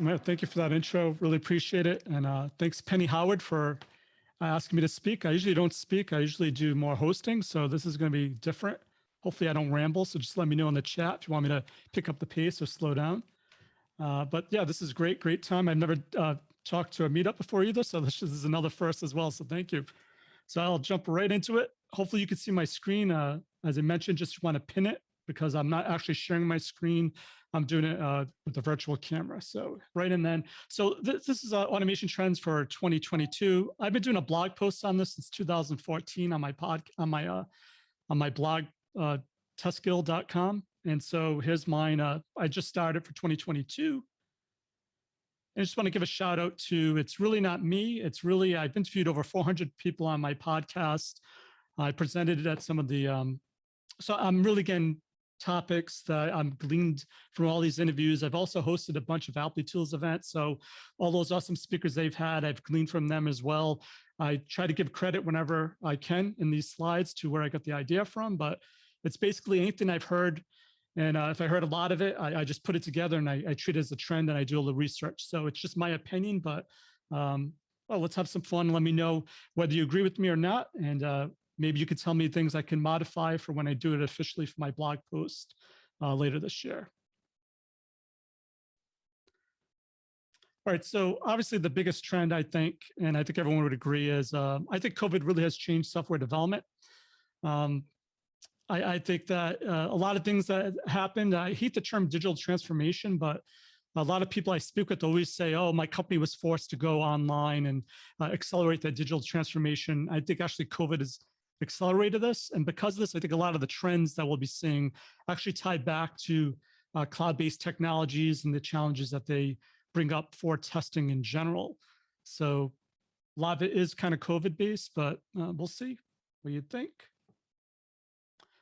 Awesome. Thank you for that intro. Really appreciate it. And thanks, Penny Howard, for asking me to speak. I usually don't speak. I usually do more hosting. So this is going to be different. Hopefully I don't ramble. So just let me know in the chat if you want me to pick up the pace or slow down. But yeah, this is great, great time. I've never talked to a meetup before either. So this is another first as well. So thank you. So I'll jump right into it. Hopefully you can see my screen. As I mentioned, just want to pin it because I'm not actually sharing my screen. I'm doing it with the virtual camera. So right in then. So this is automation trends for 2022. I've been doing a blog post on this since 2014 on my blog, TestGuild.com. And so here's mine. I just started for 2022. I just want to give a shout out to, it's really not me. It's really, I've interviewed over 400 people on my podcast. I presented it at some of the, so I'm really getting topics that I'm gleaned from all these interviews. I've also hosted a bunch of aptly tools events. So all those awesome speakers they've had, I've gleaned from them as well. I try to give credit whenever I can in these slides to where I got the idea from, but it's basically anything I've heard. And if I heard a lot of it, I just put it together and I treat it as a trend and I do a little research. So it's just my opinion, but well, let's have some fun. Let me know whether you agree with me or not. And maybe you could tell me things I can modify for when I do it officially for my blog post later this year. All right, so obviously the biggest trend I think, and I think everyone would agree is, I think COVID really has changed software development. I think that a lot of things that happened, I hate the term digital transformation, but a lot of people I speak with always say, oh, my company was forced to go online and accelerate that digital transformation. I think actually COVID has accelerated this. And because of this, I think a lot of the trends that we'll be seeing actually tie back to cloud-based technologies and the challenges that they bring up for testing in general. So a lot of it is kind of COVID-based, but we'll see what you think.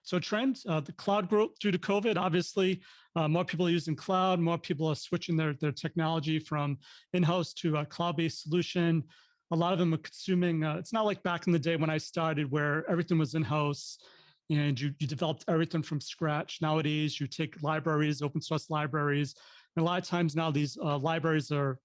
So trends, the cloud growth due to COVID, obviously, more people are using cloud, more people are switching their technology from in-house to a cloud-based solution. A lot of them are consuming, it's not like back in the day when I started where everything was in-house and you developed everything from scratch. Nowadays, you take libraries, open source libraries, and a lot of times now these libraries are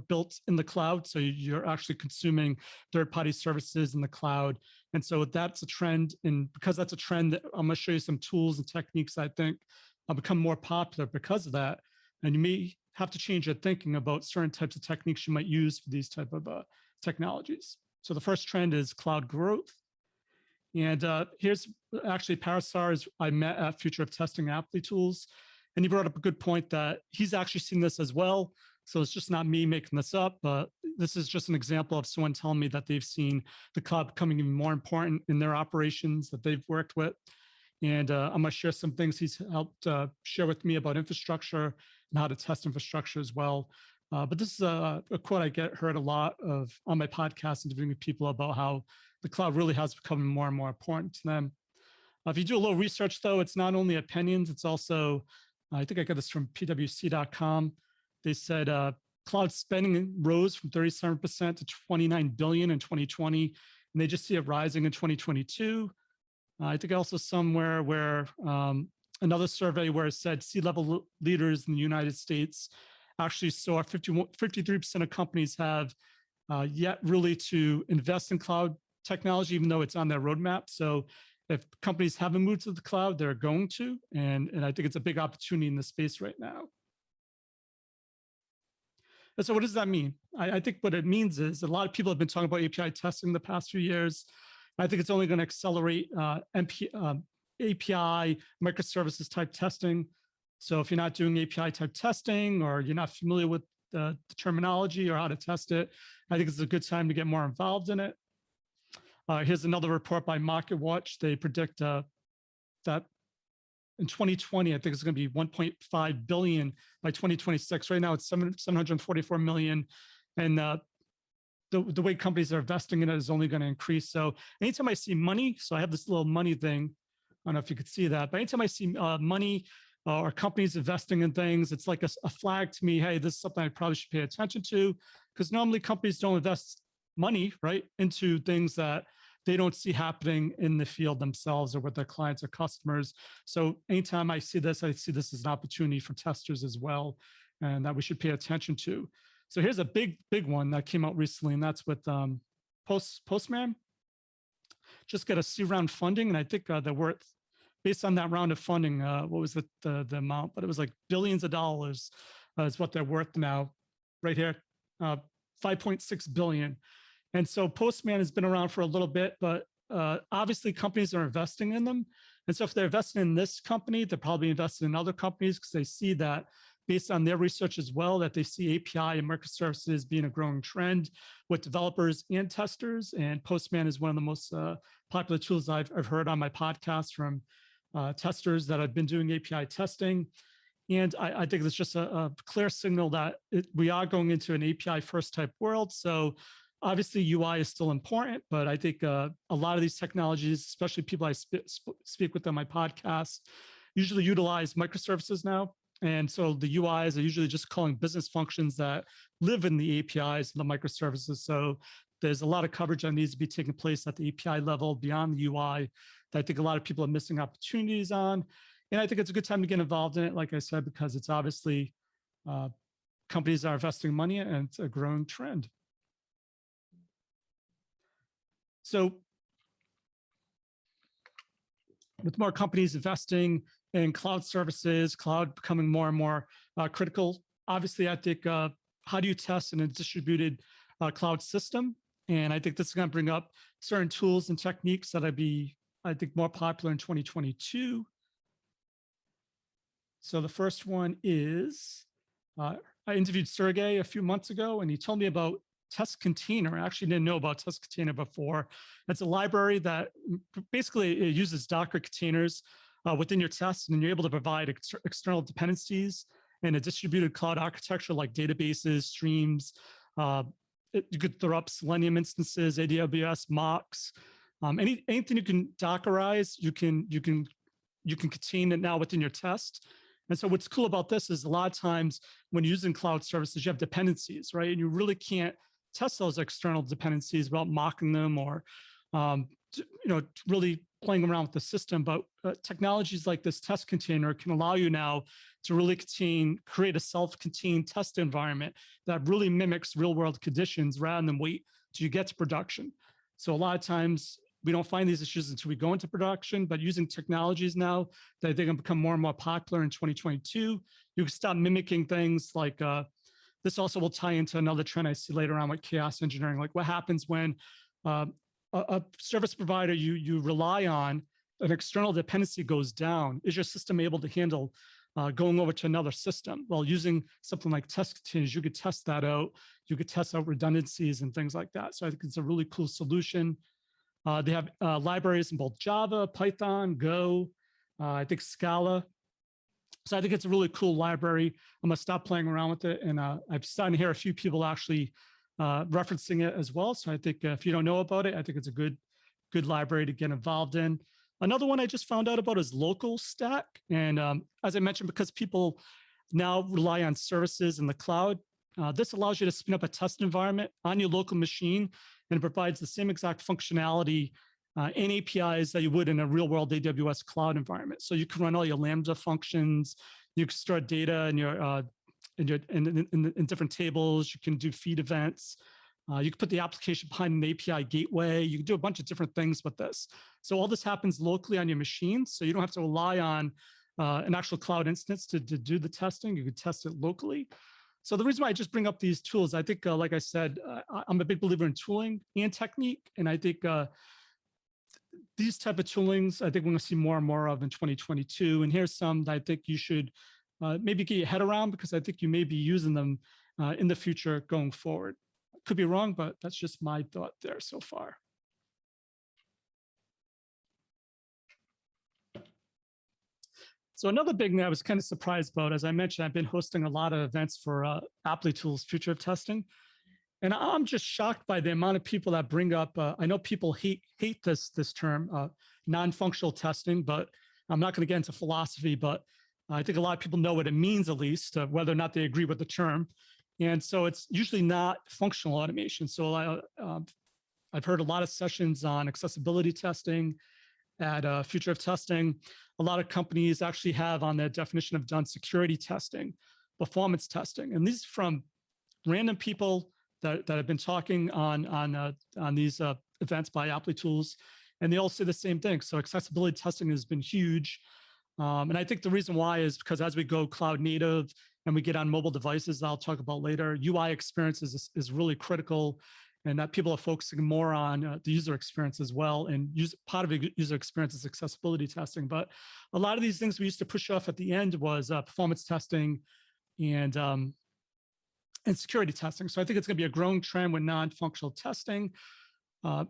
built in the cloud. So you're actually consuming third-party services in the cloud. And so that's a trend. And because that's a trend, I'm going to show you some tools and techniques I think will become more popular because of that. And you may have to change your thinking about certain types of techniques you might use for these type of technologies. So the first trend is cloud growth. And here's actually Parasar I met at Future of Testing Aptly Tools. And he brought up a good point that he's actually seen this as well. So it's just not me making this up, but this is just an example of someone telling me that they've seen the cloud becoming even more important in their operations that they've worked with. And I'm going to share some things he's helped share with me about infrastructure and how to test infrastructure as well. But this is a quote I heard a lot of on my podcast interviewing people about how the cloud really has become more and more important to them. If you do a little research, though, it's not only opinions, it's also, I think I got this from pwc.com. They said cloud spending rose from 37% to 29 billion in 2020, and they just see it rising in 2022. I think also somewhere where another survey where it said C-level leaders in the United States actually saw 53% of companies have yet really to invest in cloud technology, even though it's on their roadmap. So if companies haven't moved to the cloud, they're going to, and I think it's a big opportunity in the space right now. And so what does that mean? I think what it means is a lot of people have been talking about API testing the past few years. I think it's only going to accelerate API microservices type testing. So if you're not doing API type testing or you're not familiar with the terminology or how to test it, I think it's a good time to get more involved in it. Here's another report by MarketWatch. They predict that in 2020, I think it's going to be 1.5 billion by 2026. Right now, it's 744 million. And the way companies are investing in it is only going to increase. So anytime I see money, so I have this little money thing. I don't know if you could see that, but anytime I see money or companies investing in things, it's like a flag to me, hey, this is something I probably should pay attention to, because normally companies don't invest money, right, into things that they don't see happening in the field themselves or with their clients or customers. So anytime I see this as an opportunity for testers as well. and that we should pay attention to. So here's a big one that came out recently, and that's with Postman. Just got a C round funding, and I think they're worth, based on that round of funding, what was the amount? But it was like billions of dollars is what they're worth now, right here, 5.6 billion. And so Postman has been around for a little bit, but obviously companies are investing in them. And so if they're investing in this company, they're probably investing in other companies because they see that, based on their research as well, that they see API and microservices being a growing trend with developers and testers. And Postman is one of the most popular tools I've heard on my podcast from testers that have been doing API testing. And I think it's just a clear signal that we are going into an API first type world. So obviously UI is still important, but I think a lot of these technologies, especially people I speak with on my podcast, usually utilize microservices now. And so the UIs are usually just calling business functions that live in the APIs and the microservices. So there's a lot of coverage that needs to be taking place at the API level beyond the UI that I think a lot of people are missing opportunities on. And I think it's a good time to get involved in it, like I said, because it's obviously companies are investing money and it's a growing trend. So with more companies investing in cloud services, cloud becoming more and more critical, obviously I think how do you test in a distributed cloud system? And I think this is going to bring up certain tools and techniques that I think more popular in 2022. So the first one is, I interviewed Sergey a few months ago, and he told me about Test Container. I actually didn't know about Test Container before. It's a library that basically it uses Docker containers within your tests, and you're able to provide external dependencies in a distributed cloud architecture like databases, streams. You could throw up Selenium instances, AWS mocks, anything you can Dockerize, you can contain it now within your test. And so what's cool about this is a lot of times when you're using cloud services, you have dependencies, right? And you really can't test those external dependencies without mocking them or, really playing around with the system. But technologies like this test container can allow you now to really create a self-contained test environment that really mimics real-world conditions rather than wait till you get to production. So a lot of times we don't find these issues until we go into production, but using technologies now that they're going to become more and more popular in 2022, you can stop mimicking things like this also will tie into another trend I see later on with chaos engineering. Like what happens when a service provider you rely on, an external dependency goes down? Is your system able to handle going over to another system? Well, using something like test containers, you could test that out. You could test out redundancies and things like that. So I think it's a really cool solution. They have libraries in both Java, Python, Go, I think Scala. So I think it's a really cool library. I'm gonna stop playing around with it. And I've started to hear a few people actually referencing it as well. So I think if you don't know about it, I think it's a good library to get involved in. Another one I just found out about is Local Stack. And as I mentioned, because people now rely on services in the cloud, this allows you to spin up a test environment on your local machine, and it provides the same exact functionality and APIs that you would in a real world AWS cloud environment. So you can run all your Lambda functions, you can store data in different tables, you can do feed events, you can put the application behind an API gateway, you can do a bunch of different things with this. So all this happens locally on your machine, so you don't have to rely on an actual cloud instance to do the testing. You can test it locally. So the reason why I just bring up these tools, I think, like I said, I'm a big believer in tooling and technique. And I think these type of toolings, I think we're going to see more and more of in 2022. And here's some that I think you should maybe get your head around, because I think you may be using them in the future going forward. Could be wrong, but that's just my thought there so far. So another big thing I was kind of surprised about, as I mentioned, I've been hosting a lot of events for Aptly Tools Future of Testing. And I'm just shocked by the amount of people that bring up, I know people hate this term, non-functional testing, but I'm not going to get into philosophy, but I think a lot of people know what it means, at least, whether or not they agree with the term. And so it's usually not functional automation. So I've heard a lot of sessions on accessibility testing at Future of Testing. A lot of companies actually have on their definition of done security testing. performance testing. And these from random people that have been talking on these events by Aptly tools, and they all say the same thing. So accessibility testing has been huge. And I think the reason why is because as we go cloud native and we get on mobile devices, I'll talk about later, UI experience is really critical, and that people are focusing more on the user experience as well. And part of user experience is accessibility testing. But a lot of these things we used to push off at the end was performance testing and security testing. So I think it's going to be a growing trend with non-functional testing.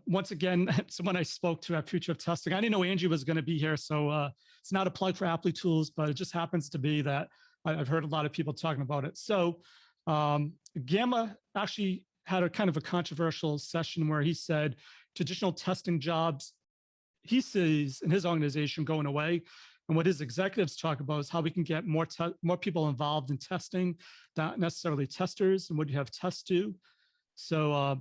Once again, someone I spoke to at Future of Testing, I didn't know Angie was going to be here, so it's not a plug for Aptly tools, but it just happens to be that I've heard a lot of people talking about it. So Gamma actually had a kind of a controversial session where he said traditional testing jobs he sees in his organization going away. And what his executives talk about is how we can get more people involved in testing, not necessarily testers, and what you have tests do. So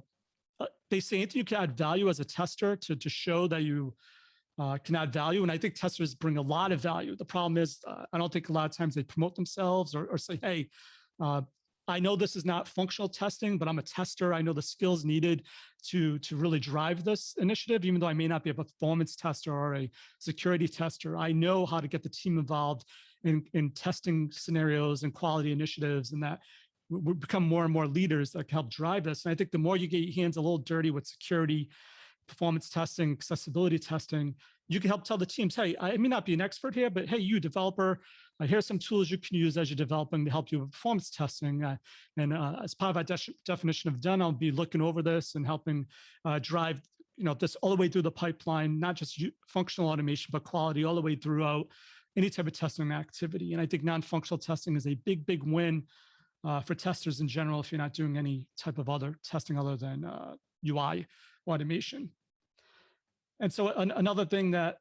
they say anything you can add value as a tester to show that you can add value. And I think testers bring a lot of value. The problem is I don't think a lot of times they promote themselves or say, hey, I know this is not functional testing, but I'm a tester. I know the skills needed to really drive this initiative, even though I may not be a performance tester or a security tester. I know how to get the team involved in testing scenarios and quality initiatives, and that we become more and more leaders that can help drive this. And I think the more you get your hands a little dirty with security, performance testing, accessibility testing, you can help tell the teams, hey, I may not be an expert here, but hey, you developer, here's some tools you can use as you're developing to help you with performance testing. And as part of our definition of done, I'll be looking over this and helping drive this all the way through the pipeline, not just functional automation, but quality all the way throughout any type of testing activity. And I think non-functional testing is a big, big win for testers in general if you're not doing any type of other testing other than UI automation. And so another thing that,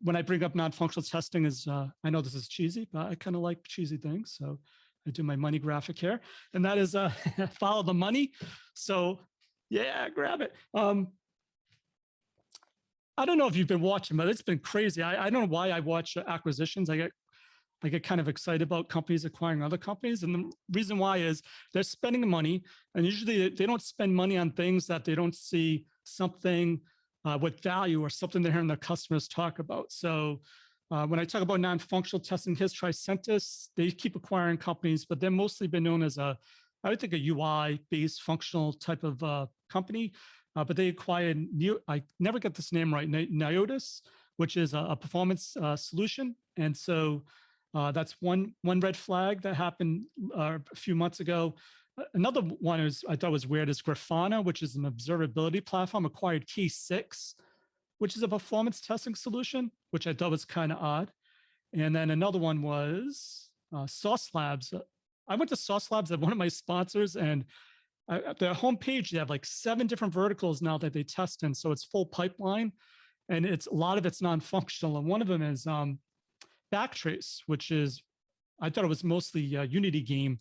when I bring up non-functional testing is, I know this is cheesy, but I kind of like cheesy things. So I do my money graphic here, and that is follow the money. So yeah, grab it. I don't know if you've been watching, but it's been crazy. I don't know why I watch acquisitions. I get kind of excited about companies acquiring other companies. And the reason why is they're spending money, and usually they don't spend money on things that they don't see something with value or something they're hearing their customers talk about. So when I talk about non-functional testing, here's Tricentis. They keep acquiring companies, but they're mostly been known as I would think a UI-based functional type of company. But they acquired, I never get this name right, Niotis, which is a performance solution. And so that's one red flag that happened a few months ago. Another one I thought was weird is Grafana, which is an observability platform, acquired K6, which is a performance testing solution, which I thought was kind of odd. And then another one was Sauce Labs. I went to Sauce Labs at one of my sponsors, and their homepage, they have like 7 different verticals now that they test in. So it's full pipeline, and a lot of it's non-functional. And one of them is Backtrace, which is, I thought it was mostly Unity game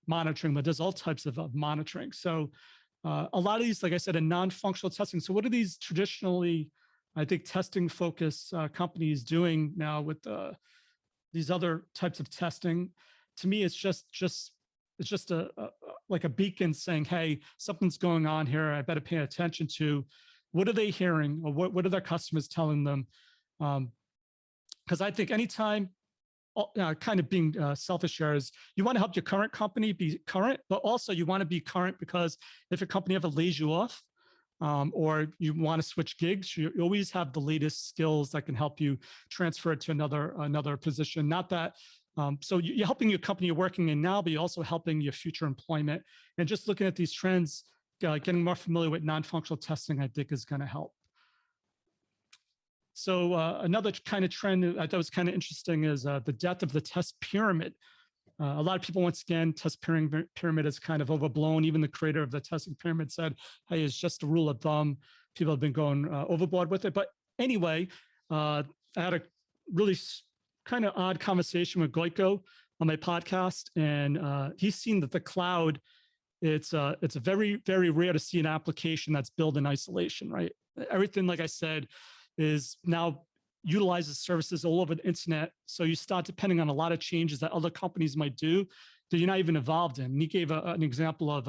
monitoring, but there's all types of monitoring. So a lot of these, like I said, are non-functional testing. So what are these traditionally, I think, testing focused companies doing now with these other types of testing? To me, it's just like a beacon saying, hey, something's going on here. I better pay attention to what are they hearing, or what are their customers telling them? Because I think anytime, kind of being selfish here, is you want to help your current company be current, but also you want to be current because if a company ever lays you off or you want to switch gigs, you always have the latest skills that can help you transfer it to another position. Not that, so you're helping your company you're working in now, but you're also helping your future employment. And just looking at these trends, getting more familiar with non-functional testing, I think is going to help. So another kind of trend I thought was kind of interesting is the death of the test pyramid. A lot of people, once again, test pyramid is kind of overblown. Even the creator of the testing pyramid said, hey, it's just a rule of thumb. People have been going overboard with it. But anyway, I had a really kind of odd conversation with Goiko on my podcast, and he's seen that the cloud, it's very, very rare to see an application that's built in isolation, right? Everything, like I said, is now utilizes services all over the internet. So you start depending on a lot of changes that other companies might do. that you're not even involved in. And he gave an example of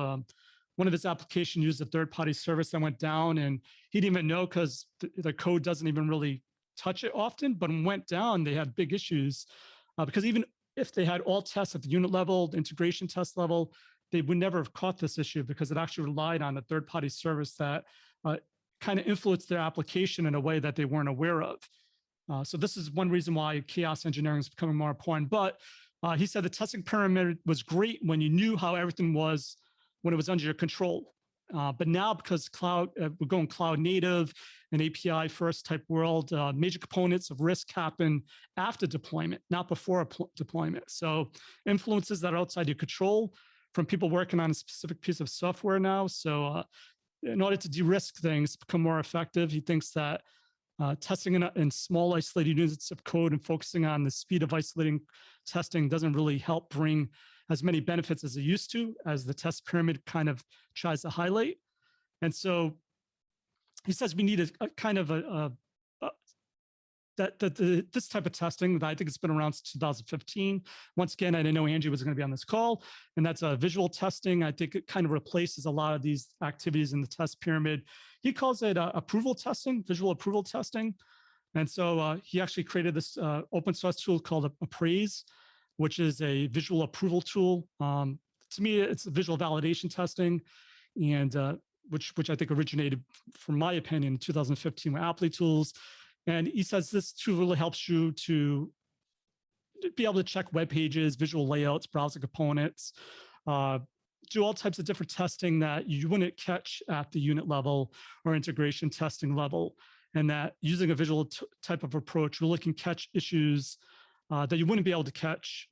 one of his applications used a third-party service that went down, and he didn't even know because the code doesn't even really touch it often. But when it went down, they had big issues because even if they had all tests at the unit level, the integration test level, they would never have caught this issue because it actually relied on a third-party service that kind of influenced their application in a way that they weren't aware of. So this is one reason why chaos engineering is becoming more important. But he said the testing pyramid was great when you knew how everything was when it was under your control. But now, because we're going cloud native and API first type world, major components of risk happen after deployment, not before deployment. So influences that are outside your control from people working on a specific piece of software now. So in order to de-risk things, become more effective, he thinks that testing in small isolated units of code and focusing on the speed of isolating testing doesn't really help bring as many benefits as it used to, as the test pyramid kind of tries to highlight. And so he says we need a kind of this type of testing that I think it's been around since 2015. Once again, I didn't know Angie was going to be on this call, and that's visual testing. I think it kind of replaces a lot of these activities in the test pyramid. He calls it approval testing, visual approval testing. And so he actually created this open source tool called Appraise, which is a visual approval tool. To me, it's visual validation testing, and which I think originated, from my opinion, in 2015 with aptly tools. And he says this tool really helps you to be able to check web pages, visual layouts, browser components, do all types of different testing that you wouldn't catch at the unit level or integration testing level. And that using a visual type of approach really can catch issues that you wouldn't be able to catch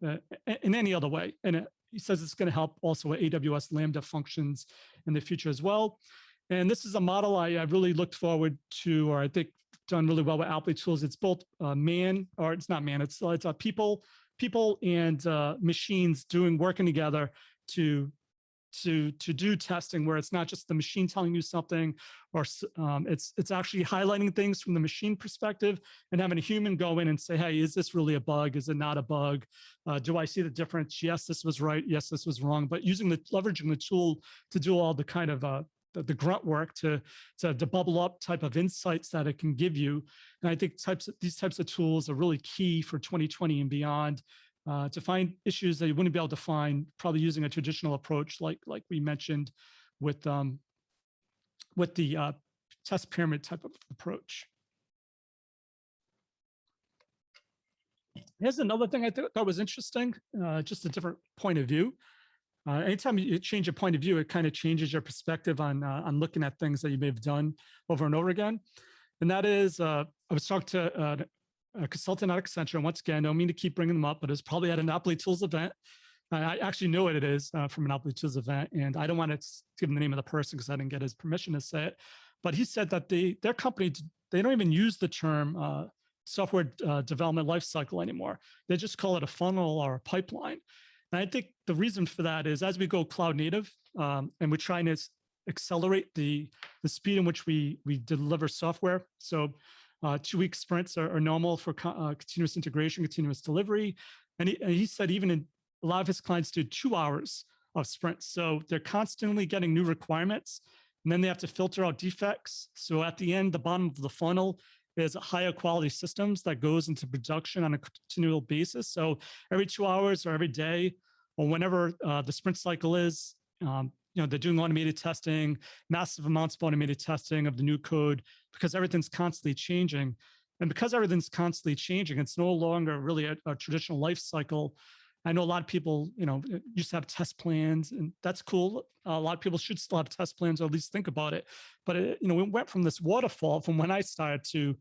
in any other way. And he says it's going to help also with AWS Lambda functions in the future as well. And this is a model I really looked forward to, or I think done really well with aptly tools. It's both it's not man, it's people and machines working together to do testing, where it's not just the machine telling you something, or it's actually highlighting things from the machine perspective and having a human go in and say, hey, is this really a bug? Is it not a bug? Do I see the difference? Yes, this was right. Yes, this was wrong. But leveraging the tool to do all the kind of the grunt work to bubble up type of insights that it can give you. And I think these types of tools are really key for 2020 and beyond. To find issues that you wouldn't be able to find probably using a traditional approach like we mentioned with the test pyramid type of approach. Here's another thing I thought was interesting, just a different point of view. Anytime you change your point of view, it kind of changes your perspective on looking at things that you may have done over and over again. And that is, I was talking to a consultant at Accenture, and once again, I don't mean to keep bringing them up, but it's probably at an aptly tools event. I actually know what it is from an aptly tools event, and I don't want to give him the name of the person because I didn't get his permission to say it. But he said that their company, they don't even use the term software development lifecycle anymore. They just call it a funnel or a pipeline. And I think the reason for that is as we go cloud native and we're trying to accelerate the speed in which we deliver software. So 2-week sprints are normal for continuous integration, continuous delivery. And he said even a lot of his clients do 2 hours of sprints. So they're constantly getting new requirements, and then they have to filter out defects. So at the end, the bottom of the funnel is higher quality systems that goes into production on a continual basis. So every 2 hours or every day or whenever the sprint cycle is, they're doing automated testing, massive amounts of automated testing of the new code, because everything's constantly changing. And because everything's constantly changing, it's no longer really a traditional life cycle. I know a lot of people, used to have test plans, and that's cool. A lot of people should still have test plans, or at least think about it. But we went from this waterfall from when I started to,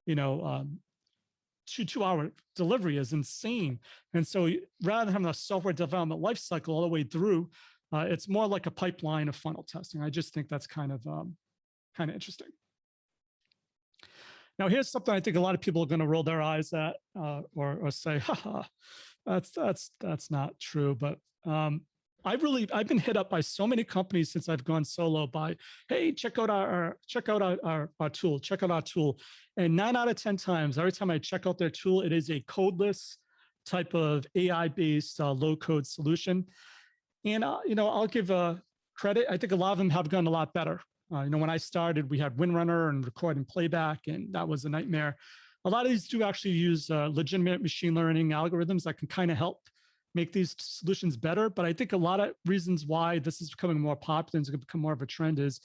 2-hour delivery is insane. And so rather than having a software development lifecycle all the way through, it's more like a pipeline of funnel testing. I just think that's kind of interesting. Now, here's something I think a lot of people are going to roll their eyes at or say, haha, that's not true. But I've been hit up by so many companies since I've gone solo by, hey, check out our tool, check out our tool. And 9 out of 10 times, every time I check out their tool, it is a codeless type of AI-based low-code solution. And I'll give credit. I think a lot of them have gotten a lot better. When I started, we had WinRunner and record and playback, and that was a nightmare. A lot of these do actually use legitimate machine learning algorithms that can kind of help make these solutions better. But I think a lot of reasons why this is becoming more popular and it's going to become more of a trend is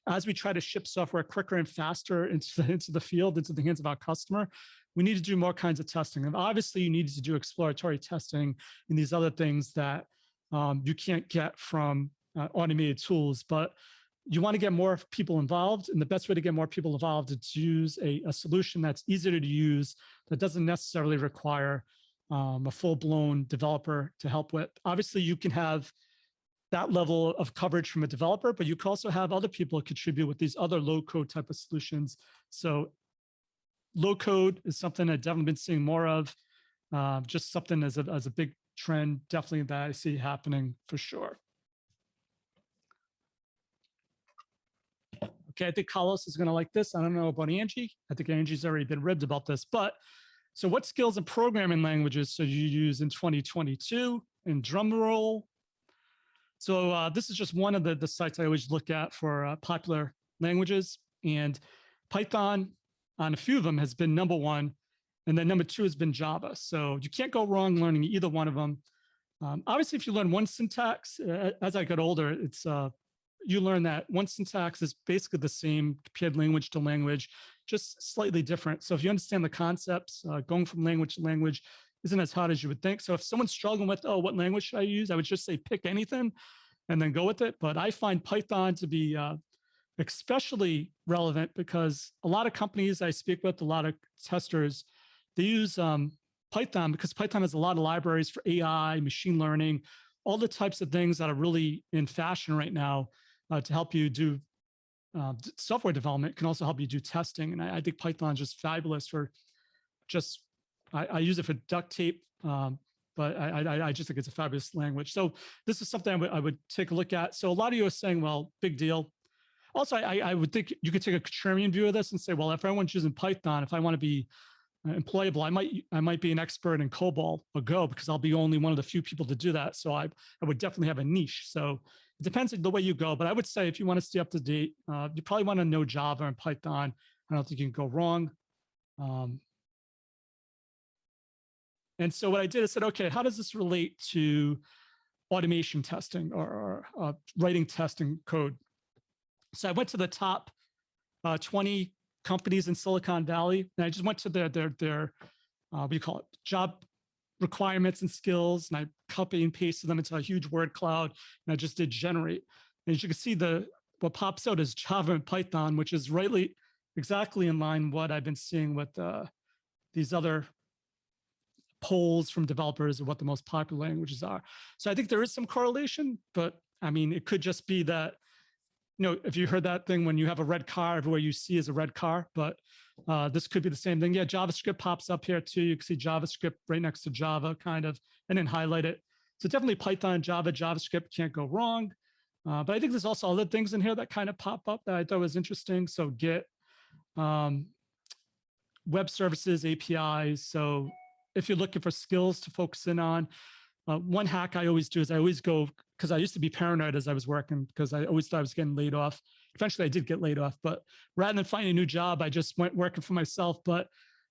as we try to ship software quicker and faster into the field, into the hands of our customer, we need to do more kinds of testing. And obviously, you need to do exploratory testing and these other things that you can't get from automated tools. But you want to get more people involved. And the best way to get more people involved is to use a solution that's easier to use, that doesn't necessarily require a full-blown developer to help with. Obviously, you can have that level of coverage from a developer, but you can also have other people contribute with these other low-code type of solutions. So low-code is something I've definitely been seeing more of, just something as a big trend, definitely that I see happening for sure. Okay, I think Carlos is going to like this. I don't know about Angie. I think Angie's already been ribbed about this. But so what skills and programming languages should you use in 2022? And drum roll. So this is just one of the sites I always look at for popular languages. And Python on a few of them has been #1. And then #2 has been Java. So you can't go wrong learning either one of them. Obviously, if you learn one syntax, as I got older, it's you learn that one syntax is basically the same compared language to language, just slightly different. So if you understand the concepts, going from language to language isn't as hard as you would think. So if someone's struggling with, oh, what language should I use? I would just say pick anything and then go with it. But I find Python to be especially relevant because a lot of companies I speak with, a lot of testers, they use Python because Python has a lot of libraries for AI, machine learning, all the types of things that are really in fashion right now. To help you do software development, can also help you do testing. And I think Python is just fabulous for just, I use it for duct tape, but I just think it's a fabulous language. So this is something I would take a look at. So a lot of you are saying, well, big deal. Also, I would think you could take a contrarian view of this and say, well, if everyone's using Python, if I want to be employable, I might be an expert in COBOL or Go because I'll be only one of the few people to do that. So I would definitely have a niche. So it depends on the way you go, but I would say if you want to stay up to date, you probably want to know Java and Python. I don't think you can go wrong. And so what I did is said, okay, how does this relate to automation testing or writing testing code? So I went to the top 20 companies in Silicon Valley, and I just went to their what do you call it, job requirements and skills, and I copy and pasted them into a huge word cloud, and I just did generate. And as you can see, what pops out is Java and Python, which is exactly in line what I've been seeing with these other polls from developers of what the most popular languages are. So I think there is some correlation, but I mean, it could just be that, if you heard that thing, when you have a red car, everywhere you see is a red car, but this could be the same thing. Yeah, JavaScript pops up here too. You can see JavaScript right next to Java kind of, and then highlight it. So definitely Python, Java, JavaScript can't go wrong. But I think there's also other things in here that kind of pop up that I thought was interesting. So Git, web services, APIs. So if you're looking for skills to focus in on, one hack I always do is I always go, because I used to be paranoid as I was working because I always thought I was getting laid off. Eventually I did get laid off, but rather than finding a new job, I just went working for myself. But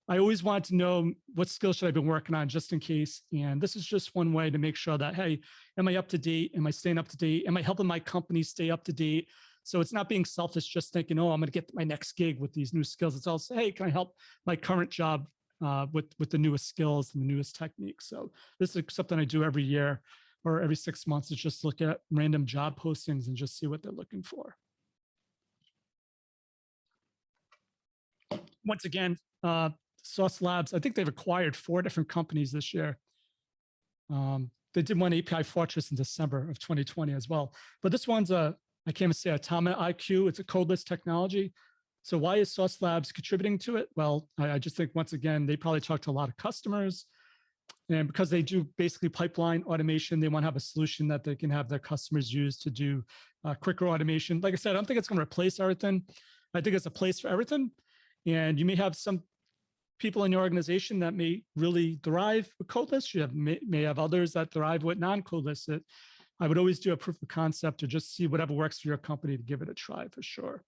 I always wanted to know what skills should I be working on just in case. And this is just one way to make sure that, hey, am I up to date? Am I staying up to date? Am I helping my company stay up to date? So it's not being selfish, just thinking, oh, I'm going to get my next gig with these new skills. It's also, hey, can I help my current job with the newest skills and the newest techniques? So this is something I do every year or every 6 months, is just look at random job postings and just see what they're looking for. Once again, Sauce Labs, I think they've acquired 4 different companies this year. They did one API Fortress in December of 2020 as well. But this one's I can't even say Atomic IQ. It's a codeless technology. So why is Sauce Labs contributing to it? Well, I just think, once again, they probably talk to a lot of customers. And because they do basically pipeline automation, they want to have a solution that they can have their customers use to do quicker automation. Like I said, I don't think it's going to replace everything. I think it's a place for everything. And you may have some people in your organization that may really thrive with Codeless. You may have others that thrive with non-Codeless. I would always do a proof of concept to just see whatever works for your company to give it a try for sure.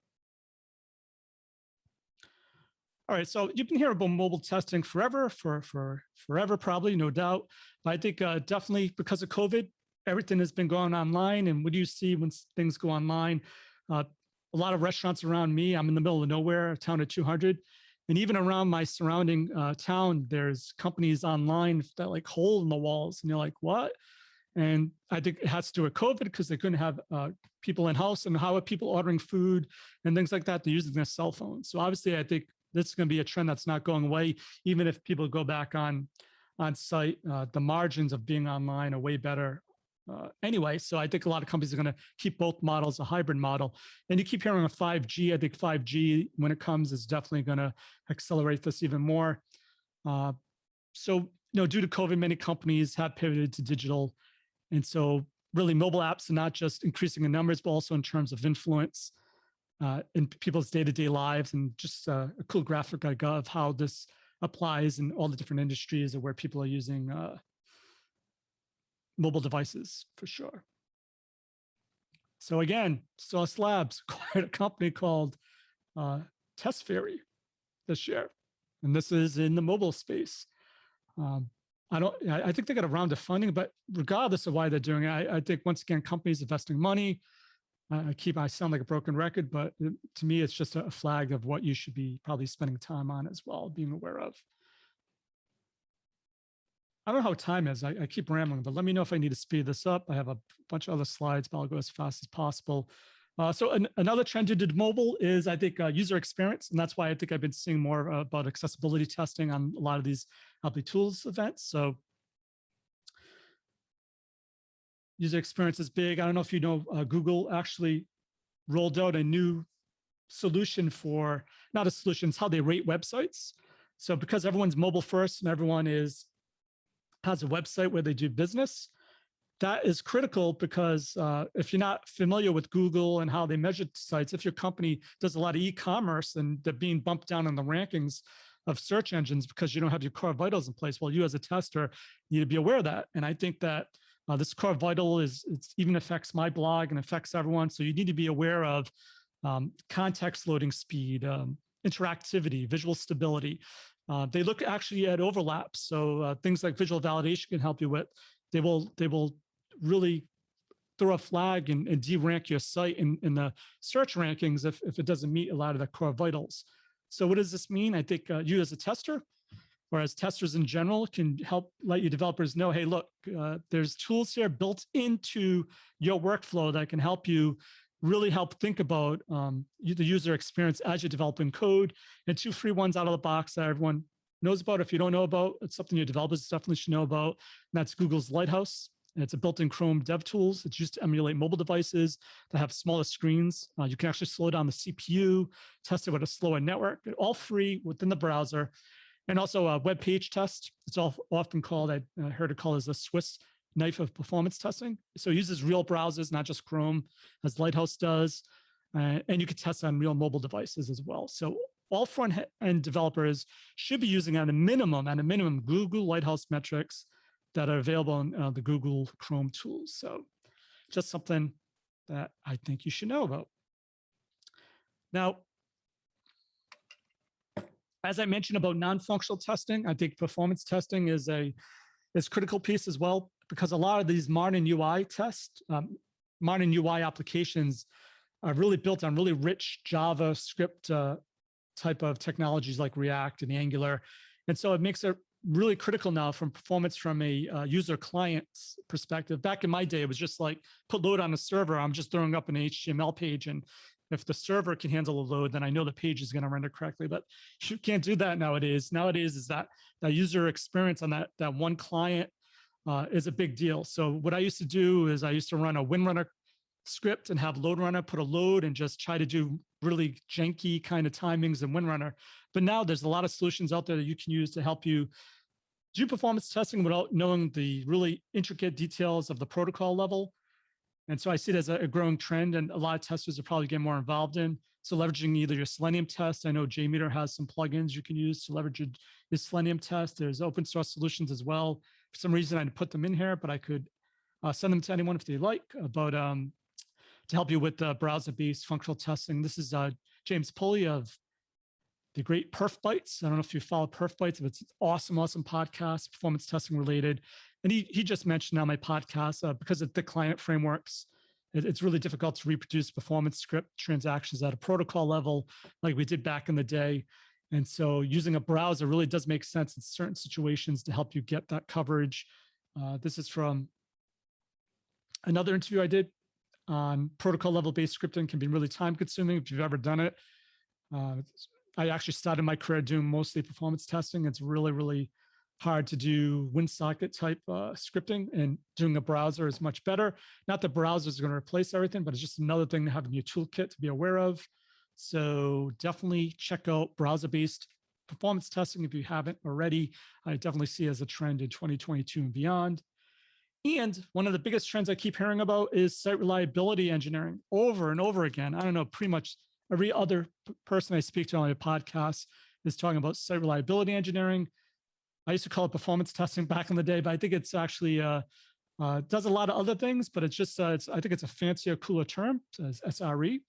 All right, so you've been hearing about mobile testing forever, forever probably, no doubt. But I think definitely because of COVID, everything has been going online. And what do you see when things go online? A lot of restaurants around me, I'm in the middle of nowhere, a town of 200. And even around my surrounding town, there's companies online that like hole in the walls. And you're like, what? And I think it has to do with COVID because they couldn't have people in house. And how are people ordering food and things like that? They're using their cell phones. So obviously, I think this is going to be a trend that's not going away. Even if people go back on site, the margins of being online are way better anyway. So I think a lot of companies are going to keep both models, a hybrid model. And you keep hearing of 5G. I think 5G, when it comes, is definitely going to accelerate this even more. So, due to COVID, many companies have pivoted to digital. And so really mobile apps are not just increasing in numbers, but also in terms of influence in people's day-to-day lives. And just a cool graphic I got of how this applies in all the different industries where people are using mobile devices for sure. So again, Sauce Labs acquired a company called Test Theory this year. And this is in the mobile space. I think they got a round of funding, but regardless of why they're doing it, I think once again, companies investing money. I sound like a broken record, but to me, it's just a flag of what you should be probably spending time on as well, being aware of. I don't know how time is. I keep rambling, but let me know if I need to speed this up. I have a bunch of other slides, but I'll go as fast as possible. So another trend to mobile is, I think, user experience. And that's why I think I've been seeing more about accessibility testing on a lot of these aptly tools events. So user experience is big. I don't know if you know, Google actually rolled out a new solution for, not a solution, it's how they rate websites. So because everyone's mobile first and everyone has a website where they do business, that is critical because if you're not familiar with Google and how they measure sites, if your company does a lot of e-commerce and they're being bumped down in the rankings of search engines because you don't have your core vitals in place, well, you as a tester need to be aware of that. And I think that this core vital it even affects my blog and affects everyone. So you need to be aware of context loading speed, interactivity, visual stability. They look actually at overlaps. So things like visual validation can help you with. They will really throw a flag and de-rank your site in the search rankings if it doesn't meet a lot of the core vitals. So what does this mean? I think you as a tester, or as testers in general, can help let your developers know, hey, look, there's tools here built into your workflow that can help you really help think about the user experience as you're developing code, and 2 free ones out of the box that everyone knows about. If you don't know about, it's something your developers definitely should know about. And that's Google's Lighthouse. And it's a built-in Chrome dev tools. It's used to emulate mobile devices that have smaller screens. You can actually slow down the CPU, test it with a slower network, all free within the browser. And also a web page test. It's often called, I heard it called as a Swiss knife of performance testing. So it uses real browsers, not just Chrome, as Lighthouse does. And you can test on real mobile devices as well. So all front-end developers should be using at a minimum, Google Lighthouse metrics that are available in the Google Chrome tools. So just something that I think you should know about. Now, as I mentioned about non-functional testing, I think performance testing is a critical piece as well, because a lot of these modern UI tests, modern UI applications are really built on really rich JavaScript type of technologies like React and Angular. And so it makes it really critical now from performance from a user client's perspective. Back in my day, it was just like put load on a server. I'm just throwing up an HTML page, and if the server can handle the load, then I know the page is going to render correctly. But you can't do that nowadays. Nowadays is that user experience on that one client is a big deal. So what I used to do is I used to run a WinRunner script and have load runner put a load and just try to do really janky kind of timings in WinRunner. But now there's a lot of solutions out there that you can use to help you do performance testing without knowing the really intricate details of the protocol level. And so I see it as a growing trend, and a lot of testers are probably getting more involved in. So leveraging either your Selenium test. I know JMeter has some plugins you can use to leverage your Selenium test. There's open source solutions as well. For some reason, I didn't put them in here, but I could send them to anyone if they like, about to help you with browser-based functional testing. This is James Pulley of the great Perf Bytes. I don't know if you follow Perf Bytes, but it's awesome, awesome podcast, performance testing related. And he just mentioned on my podcast, because of the client frameworks, it's really difficult to reproduce performance script transactions at a protocol level like we did back in the day. And so using a browser really does make sense in certain situations to help you get that coverage. This is from another interview I did on protocol level based scripting. Can be really time consuming if you've ever done it. I actually started my career doing mostly performance testing. It's really, really hard to do WinSocket type scripting, and doing a browser is much better. Not that browsers are going to replace everything, but it's just another thing to have in your toolkit to be aware of. So definitely check out browser-based performance testing if you haven't already. I definitely see it as a trend in 2022 and beyond. And one of the biggest trends I keep hearing about is site reliability engineering over and over again. I don't know, pretty much every other person I speak to on my podcast is talking about site reliability engineering. I used to call it performance testing back in the day, but I think it's actually does a lot of other things, but it's just, I think it's a fancier, cooler term, as SRE.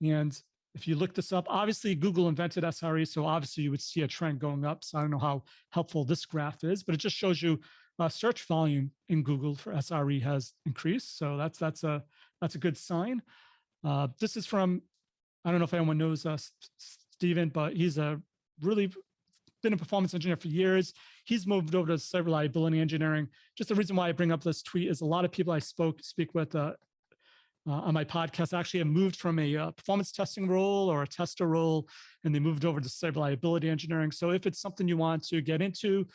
And if you look this up, obviously Google invented SRE, so obviously you would see a trend going up. So I don't know how helpful this graph is, but it just shows you search volume in Google for SRE has increased. So that's a good sign. This is from, I don't know if anyone knows Steven, but he's a really been a performance engineer for years. He's moved over to site reliability engineering. Just the reason why I bring up this tweet is a lot of people I speak with on my podcast actually have moved from a performance testing role or a tester role, and they moved over to site reliability engineering. So if it's something you want to get into,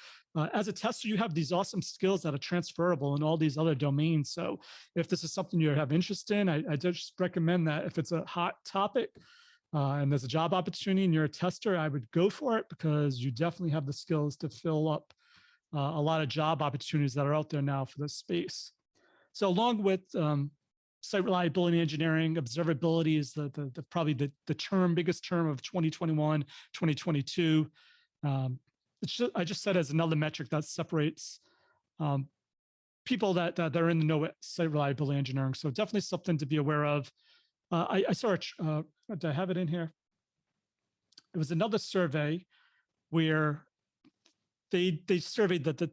as a tester, you have these awesome skills that are transferable in all these other domains. So if this is something you have interest in, I just recommend that if it's a hot topic, and there's a job opportunity and you're a tester, I would go for it, because you definitely have the skills to fill up a lot of job opportunities that are out there now for this space. So along with site reliability engineering, observability is probably the biggest term of 2021, 2022. I just said as another metric that separates people that are in the know at site reliability engineering. So definitely something to be aware of. I saw, do I have it in here? It was another survey where they surveyed the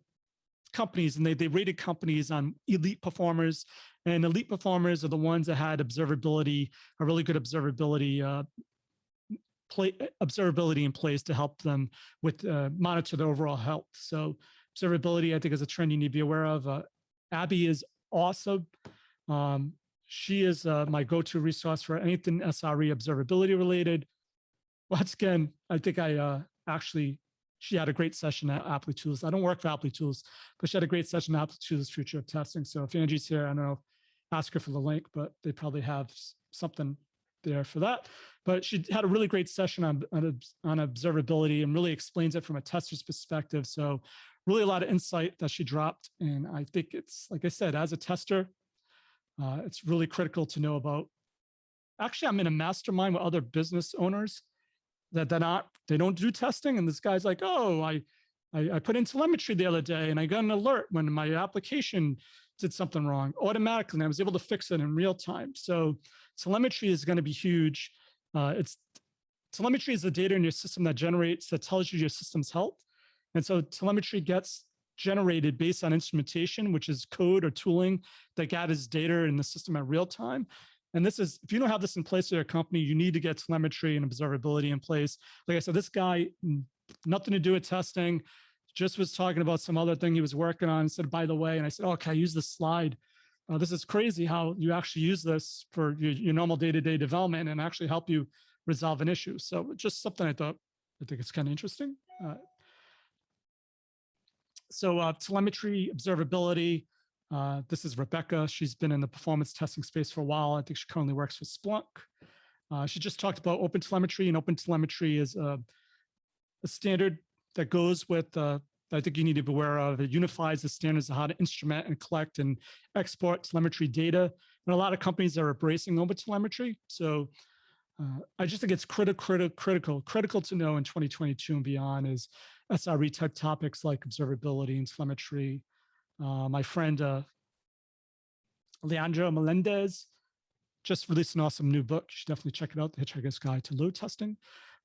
companies, and they rated companies on elite performers, and elite performers are the ones that had observability, a really good observability observability in place to help them with monitor the overall health. So observability, I think, is a trend you need to be aware of. Abby is awesome. She is my go-to resource for anything SRE observability related. Once again, I think she had a great session at Aptly Tools. I don't work for Aptly Tools, but she had a great session at Aptly Tools Future of Testing. So if Angie's here, I don't know, ask her for the link, but they probably have something there for that. But she had a really great session on observability and really explains it from a tester's perspective. So really a lot of insight that she dropped. And I think it's, like I said, as a tester, it's really critical to know about. Actually, I'm in a mastermind with other business owners that they don't do testing. And this guy's like, oh, I put in telemetry the other day and I got an alert when my application did something wrong automatically, and I was able to fix it in real time. So telemetry is going to be huge. Telemetry is the data in your system that tells you your system's health. And so telemetry gets generated based on instrumentation, which is code or tooling that gathers data in the system at real time. And this is, if you don't have this in place at your company, you need to get telemetry and observability in place. Like I said, this guy, nothing to do with testing, just was talking about some other thing he was working on and said, by the way, and I said, oh, can I use this slide? This is crazy how you actually use this for your normal day-to-day development and actually help you resolve an issue. So just something I think it's kind of interesting. So telemetry, observability. This is Rebecca. She's been in the performance testing space for a while. I think she currently works for Splunk. She just talked about OpenTelemetry, and OpenTelemetry is a standard that goes with, I think you need to be aware of. It unifies the standards of how to instrument and collect and export telemetry data And a lot of companies are embracing over telemetry. So I just think it's critical to know in 2022 and beyond is SRE type topics like observability and telemetry. My friend Leandro Melendez just released an awesome new book. You should definitely check it out, The Hitchhiker's Guide to Load Testing.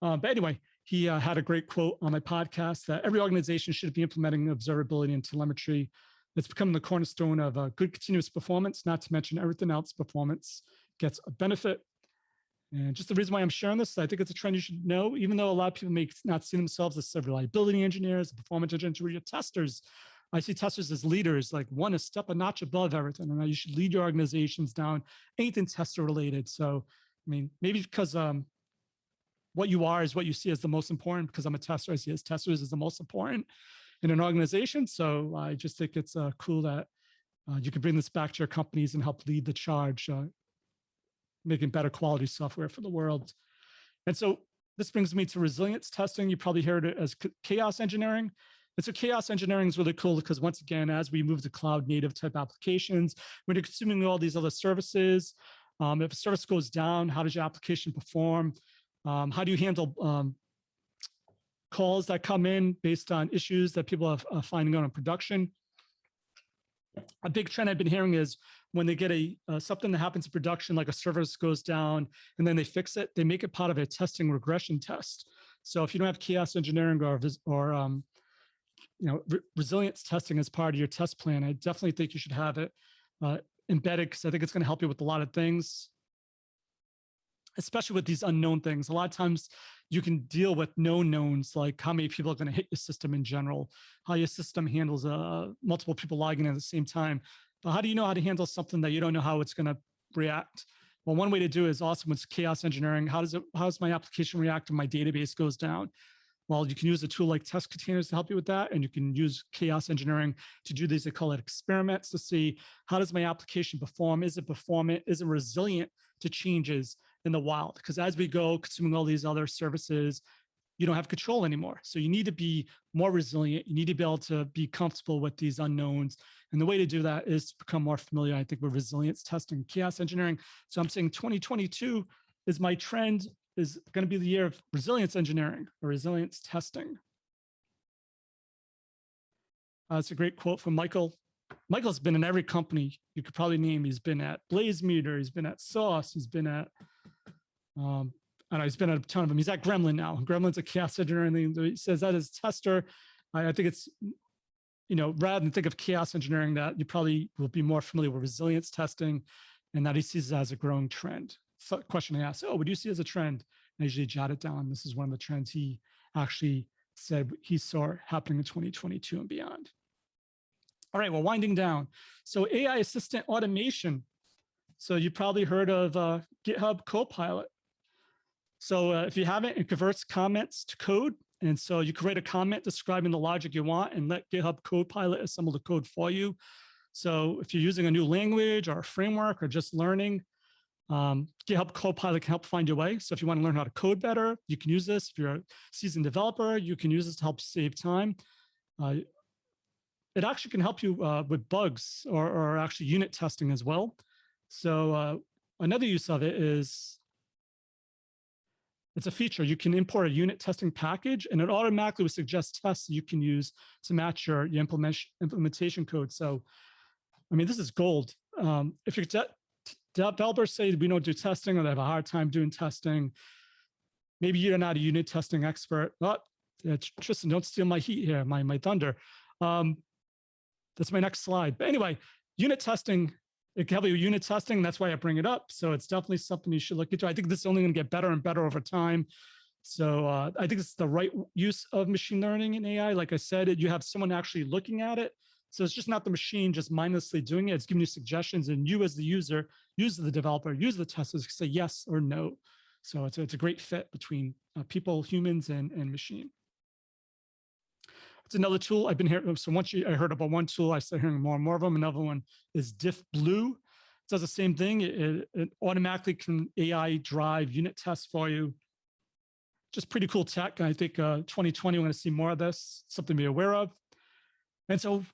But anyway, he had a great quote on my podcast that every organization should be implementing observability and telemetry. It's becoming the cornerstone of good continuous performance, not to mention everything else performance gets a benefit. And just the reason why I'm sharing this, I think it's a trend you should know, even though a lot of people may not see themselves as reliability engineers, performance engineers, testers. I see testers as leaders, like one a step a notch above everything. And you should lead your organizations down anything tester related. So, I mean, maybe because what you are is what you see as the most important, because I'm a tester, I see as testers as the most important in an organization. So I just think it's cool that you can bring this back to your companies and help lead the charge, making better quality software for the world. And so this brings me to resilience testing. You probably heard it as chaos engineering. And so chaos engineering is really cool because once again, as we move to cloud native type applications, when you're consuming all these other services, if a service goes down, how does your application perform? How do you handle calls that come in based on issues that people are finding out in production? A big trend I've been hearing is when they get something that happens in production, like a service goes down and then they fix it, they make it part of a testing regression test. So if you don't have chaos engineering or resilience testing as part of your test plan, I definitely think you should have it embedded, because I think it's going to help you with a lot of things, especially with these unknown things. A lot of times you can deal with known knowns, like how many people are going to hit your system in general, how your system handles multiple people logging in at the same time. But how do you know how to handle something that you don't know how it's going to react? Well, one way to do it is awesome with chaos engineering. How does my application react when my database goes down? Well, you can use a tool like test containers to help you with that. And you can use chaos engineering to do these, they call it experiments, to see how does my application perform? Is it performant? Is it resilient to changes in the wild? Because as we go consuming all these other services, you don't have control anymore. So you need to be more resilient. You need to be able to be comfortable with these unknowns. And the way to do that is to become more familiar, I think, with resilience testing, chaos engineering. So I'm saying 2022 is my trend, is going to be the year of resilience engineering or resilience testing. It's a great quote from Michael. Michael's been in every company you could probably name. He's been at BlazeMeter, he's been at Sauce, he's been at, I don't know, he's been at a ton of them. He's at Gremlin now. Gremlin's a chaos engineer, and he says that as tester. I think it's, rather than think of chaos engineering, that you probably will be more familiar with resilience testing, and that he sees it as a growing trend. So question I asked, what do you see as a trend? And I usually jot it down. This is one of the trends he actually said he saw happening in 2022 and beyond. All right, well, winding down. So AI assistant automation. So you probably heard of GitHub Copilot. So if you haven't, it converts comments to code. And so you can write a comment describing the logic you want and let GitHub Copilot assemble the code for you. So if you're using a new language or a framework or just learning, GitHub Copilot can help find your way. So if you want to learn how to code better, you can use this. If you're a seasoned developer, you can use this to help save time. It actually can help you with bugs or actually unit testing as well. So another use of it is, it's a feature. You can import a unit testing package, and it automatically will suggest tests you can use to match your implementation code. So, I mean, this is gold. If your developers say we don't do testing or they have a hard time doing testing, maybe you're not a unit testing expert. Oh, Tristan, don't steal my heat here, my thunder. That's my next slide. But anyway, unit testing, it can help you with unit testing. That's why I bring it up. So it's definitely something you should look into. I think this is only going to get better and better over time. So I think it's the right use of machine learning and AI. Like I said, you have someone actually looking at it. So it's just not the machine just mindlessly doing it. It's giving you suggestions, and you as the user, use the developer, use the testers, say yes or no. So it's a great fit between people, humans, and machine. It's another tool I've been hearing. So once I heard about one tool, I started hearing more and more of them. Another one is Diff Blue. It does the same thing. It automatically can AI drive unit tests for you. Just pretty cool tech. I think 2020, we're going to see more of this, something to be aware of. And so,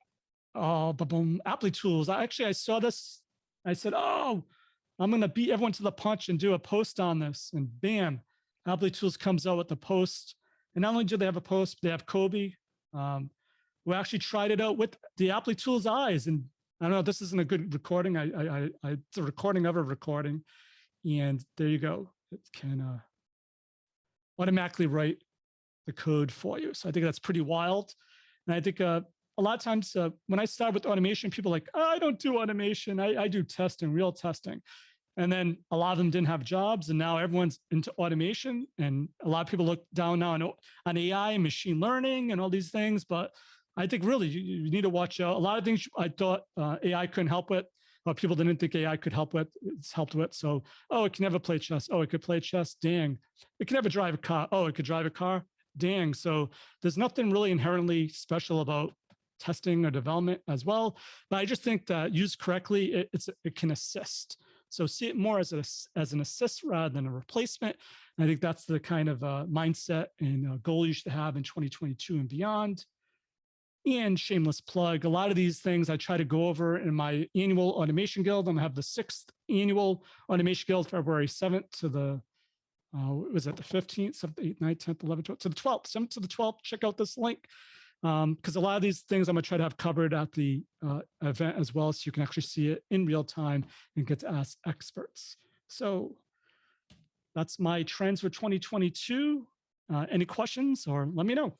aptly tools. I saw this I said, oh, I'm going to beat everyone to the punch and do a post on this. And bam, Aptly Tools comes out with the post. And not only do they have a post, but they have Kobe. We actually tried it out with the Aptly Tools eyes. And I don't know, this isn't a good recording. It's a recording of a recording. And there you go. It can automatically write the code for you. So I think that's pretty wild. And I think a lot of times when I start with automation, people are like, oh, I don't do automation. I do testing, real testing. And then a lot of them didn't have jobs, and now everyone's into automation. And a lot of people look down now on AI and machine learning and all these things. But I think really you need to watch out. A lot of things I thought AI couldn't help with, but people didn't think AI could help with. It's helped with. So, oh, it can never play chess. Oh, it could play chess. Dang. It can never drive a car. Oh, it could drive a car. Dang. So there's nothing really inherently special about testing or development as well. But I just think that used correctly, it can assist. So see it more as an assist rather than a replacement. And I think that's the kind of mindset and goal you should have in 2022 and beyond. And shameless plug, a lot of these things I try to go over in my annual automation guild. I'm gonna have the 6th annual automation guild, February 7th to the, was it the 15th, 7th, 8th, 9th, 10th, 11th, 12th, to the 12th, 7th to the 12th. Check out this link. Because a lot of these things I'm gonna try to have covered at the event as well, so you can actually see it in real time and get to ask experts. So that's my trends for 2022. Any questions or let me know.